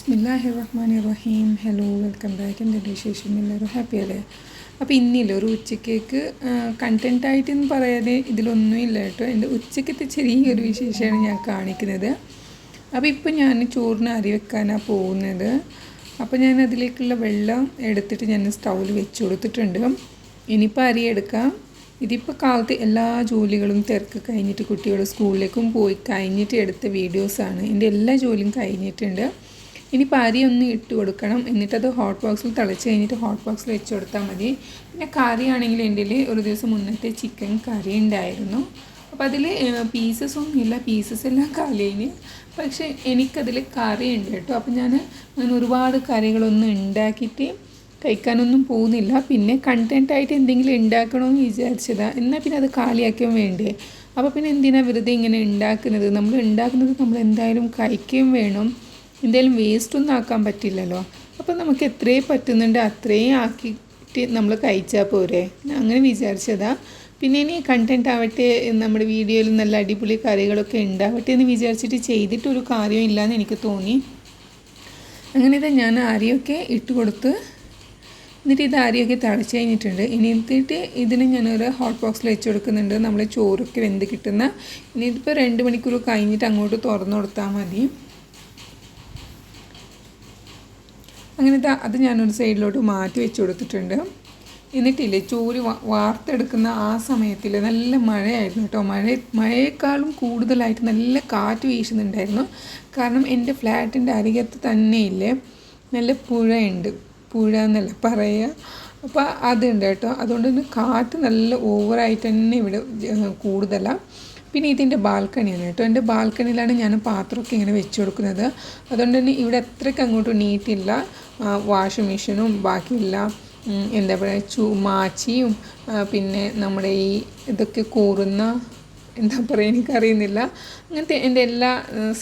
ബിസ്മില്ലാഹിർ റഹ്മാനിർ റഹീം. Hello, welcome back. എൻ്റെ വിശേഷം എല്ലാവരും ഹാപ്പി അല്ലേ? അപ്പോൾ ഇന്നില്ല ഒരു ഉച്ചക്കേക്ക് കണ്ടൻറ്റായിട്ടെന്ന് പറയാതെ ഇതിലൊന്നും ഇല്ല കേട്ടോ. എൻ്റെ ഉച്ചക്കത്തെ ചെറിയൊരു വിശേഷമാണ് ഞാൻ കാണിക്കുന്നത്. അപ്പോൾ ഇപ്പോൾ ഞാൻ ചോറിന് അരി വെക്കാനാണ് പോകുന്നത്. അപ്പോൾ ഞാൻ അതിലേക്കുള്ള വെള്ളം എടുത്തിട്ട് ഞാൻ സ്റ്റൗവിൽ വെച്ച് കൊടുത്തിട്ടുണ്ട്. ഇനിയിപ്പോൾ അരി എടുക്കാം. ഇതിപ്പോൾ കാലത്ത് എല്ലാ ജോലികളും തിരക്ക് കഴിഞ്ഞിട്ട് കുട്ടികൾ സ്കൂളിലേക്കും പോയി കഴിഞ്ഞിട്ട് എടുത്ത വീഡിയോസാണ്. എൻ്റെ എല്ലാ ജോലിയും കഴിഞ്ഞിട്ടുണ്ട്. ഇനിയിപ്പോൾ അരി ഒന്ന് ഇട്ട് കൊടുക്കണം. എന്നിട്ടത് ഹോട്ട് ബോക്സിൽ തിളച്ച് കഴിഞ്ഞിട്ട് ഹോട്ട് ബോക്സിൽ വെച്ച് കൊടുത്താൽ മതി. പിന്നെ കറിയാണെങ്കിൽ എൻ്റെ ഒരു ദിവസം മുന്നത്തെ ചിക്കൻ കറി ഉണ്ടായിരുന്നു. അപ്പോൾ അതിൽ പീസസ് ഒന്നുമില്ല, പീസസ് എല്ലാം കാലിന്. പക്ഷേ എനിക്കതിൽ കറി ഉണ്ട് കേട്ടോ. അപ്പോൾ ഞാൻ ഒരുപാട് കറികളൊന്നും ഉണ്ടാക്കിയിട്ട് കഴിക്കാനൊന്നും പോകുന്നില്ല. പിന്നെ കണ്ടൻറ്റായിട്ട് എന്തെങ്കിലും ഉണ്ടാക്കണമെന്ന് വിചാരിച്ചതാണ്. എന്നാൽ പിന്നെ അത് കാലിയാക്കാൻ വേണ്ടേ. അപ്പോൾ പിന്നെ എന്തിനാണ് വെറുതെ ഇങ്ങനെ ഉണ്ടാക്കുന്നത്? നമ്മൾ എന്തായാലും കഴിക്കുകയും വേണം. എന്തായാലും വേസ്റ്റൊന്നും ആക്കാൻ പറ്റില്ലല്ലോ. അപ്പോൾ നമുക്ക് എത്രയും പറ്റുന്നുണ്ട് അത്രയും ആക്കിയിട്ട് നമ്മൾ കഴിച്ചാൽ പോരെ, അങ്ങനെ വിചാരിച്ചതാണ്. പിന്നെ ഇനി കണ്ടൻറ്റ് ആവട്ടെ, നമ്മുടെ വീഡിയോയിൽ നല്ല അടിപൊളി കറികളൊക്കെ ഉണ്ടാവട്ടെ എന്ന് വിചാരിച്ചിട്ട് ചെയ്തിട്ടൊരു കാര്യവും ഇല്ലയെന്ന് എനിക്ക് തോന്നി. അങ്ങനെ ഇത് ഞാൻ അരിയൊക്കെ ഇട്ട് കൊടുത്ത് എന്നിട്ട് ഇത് അരിയൊക്കെ തിളച്ച് കഴിഞ്ഞിട്ടുണ്ട്. ഇനി എന്നിട്ട് ഇതിന് ഞാനൊരു ഹോട്ട് ബോക്സിൽ വെച്ച് കൊടുക്കുന്നുണ്ട്. നമ്മൾ ചോറൊക്കെ വെന്ത് കിട്ടുന്ന. ഇനി ഇതിപ്പോൾ 2 മണിക്കൂർ കഴിഞ്ഞിട്ട് അങ്ങോട്ട് തുറന്നു കൊടുത്താൽ മതി. അങ്ങനെ അത് ഞാനൊരു സൈഡിലോട്ട് മാറ്റി വെച്ച് കൊടുത്തിട്ടുണ്ട്. എന്നിട്ടില്ലേ ചോറ് വാർത്തെടുക്കുന്ന ആ സമയത്തിൽ നല്ല മഴയായിരുന്നു കേട്ടോ. മഴയേക്കാളും കൂടുതലായിട്ട് നല്ല കാറ്റ് വീശുന്നുണ്ടായിരുന്നു. കാരണം എൻ്റെ ഫ്ലാറ്റിൻ്റെ അരികത്ത് തന്നെയില്ലേ നല്ല പുഴയുണ്ട്. പുഴ എന്നല്ല പറയുക. അപ്പോൾ അതുണ്ട് കേട്ടോ. അതുകൊണ്ട് തന്നെ കാറ്റ് നല്ല ഓവറായിട്ട് തന്നെ ഇവിടെ കൂടുതലാണ്. പിന്നെ ഇതിൻ്റെ ബാൽക്കണിയാണ് കേട്ടോ. എൻ്റെ ബാൽക്കണിയിലാണ് ഞാൻ പാത്രമൊക്കെ ഇങ്ങനെ വെച്ച് കൊടുക്കുന്നത്. അതുകൊണ്ട് തന്നെ ഇവിടെ അത്രയ്ക്ക് അങ്ങോട്ട് നീറ്റില്ല. വാഷിംഗ് മെഷീനും ബാക്കിയില്ല എന്താ പറയുക മാച്ചിയും പിന്നെ നമ്മുടെ ഈ ഇതൊക്കെ കൂറുന്ന എന്താ പറയുക എനിക്കറിയുന്നില്ല. അങ്ങനത്തെ എൻ്റെ എല്ലാ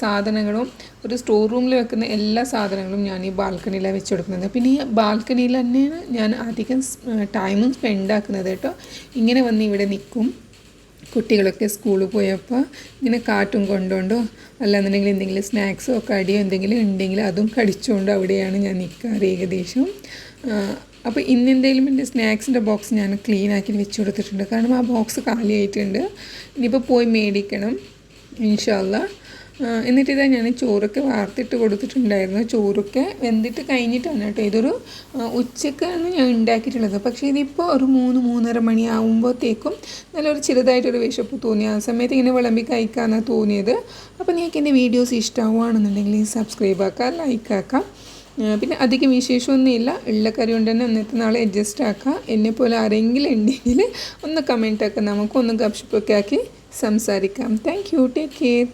സാധനങ്ങളും ഒരു സ്റ്റോർ റൂമിൽ വെക്കുന്ന എല്ലാ സാധനങ്ങളും ഞാൻ ഈ ബാൽക്കണിയിലാണ് വെച്ച് കൊടുക്കുന്നത്. പിന്നെ ഈ ബാൽക്കണിയിൽ തന്നെയാണ് ഞാൻ അധികം ടൈമും സ്പെൻഡ് ആക്കുന്നത് കേട്ടോ. ഇങ്ങനെ വന്ന് ഇവിടെ നിൽക്കും. കുട്ടികളൊക്കെ സ്കൂളിൽ പോയപ്പോൾ ഇങ്ങനെ കാറ്റും കൊണ്ടുകൊണ്ടോ അല്ലാന്നുണ്ടെങ്കിൽ എന്തെങ്കിലും സ്നാക്സോ കടിയോ എന്തെങ്കിലും ഉണ്ടെങ്കിൽ അതും കടിച്ചുകൊണ്ട് അവിടെയാണ് ഞാൻ നിൽക്കാറ് ഏകദേശം. അപ്പോൾ ഇന്നെന്തെങ്കിലും എൻ്റെ സ്നാക്സിൻ്റെ ബോക്സ് ഞാൻ ക്ലീൻ ആക്കി വെച്ച് കൊടുത്തിട്ടുണ്ട്. കാരണം ആ ബോക്സ് കാലിയായിട്ടുണ്ട്. ഇനിയിപ്പോൾ പോയി മേടിക്കണം ഇൻഷാ അല്ലാ. എന്നിട്ടിതാ ഞാൻ ചോറൊക്കെ വാർത്തിട്ട് കൊടുത്തിട്ടുണ്ടായിരുന്നു. ചോറൊക്കെ വെന്തിട്ട് കഴിഞ്ഞിട്ടാണ് കേട്ടോ. ഇതൊരു ഉച്ചക്കാണ് ഞാൻ ഉണ്ടാക്കിയിട്ടുള്ളത്. പക്ഷേ ഇതിപ്പോൾ ഒരു 3-3:30 മണി ആകുമ്പോഴത്തേക്കും നല്ലൊരു ചെറുതായിട്ടൊരു വിശപ്പ് തോന്നി. ആ സമയത്ത് ഇങ്ങനെ വിളമ്പി കഴിക്കാനാണ് തോന്നിയത്. അപ്പോൾ നിങ്ങൾക്ക് എൻ്റെ വീഡിയോസ് ഇഷ്ടമാവുകയാണെന്നുണ്ടെങ്കിൽ സബ്സ്ക്രൈബ് ആക്കാം, ലൈക്ക് ആക്കാം. പിന്നെ അധികം വിശേഷമൊന്നുമില്ല. ഉള്ള കറി കൊണ്ട് തന്നെ അന്നത്തെ നാളെ അഡ്ജസ്റ്റ് ആക്കാം. എന്നെപ്പോലെ ആരെങ്കിലും ഉണ്ടെങ്കിൽ ഒന്ന് കമൻറ്റ് ആക്കാം. നമുക്കൊന്ന് ഗപ്ഷിപ്പൊക്കെ ആക്കി സംസാരിക്കാം. Thank you. Take care.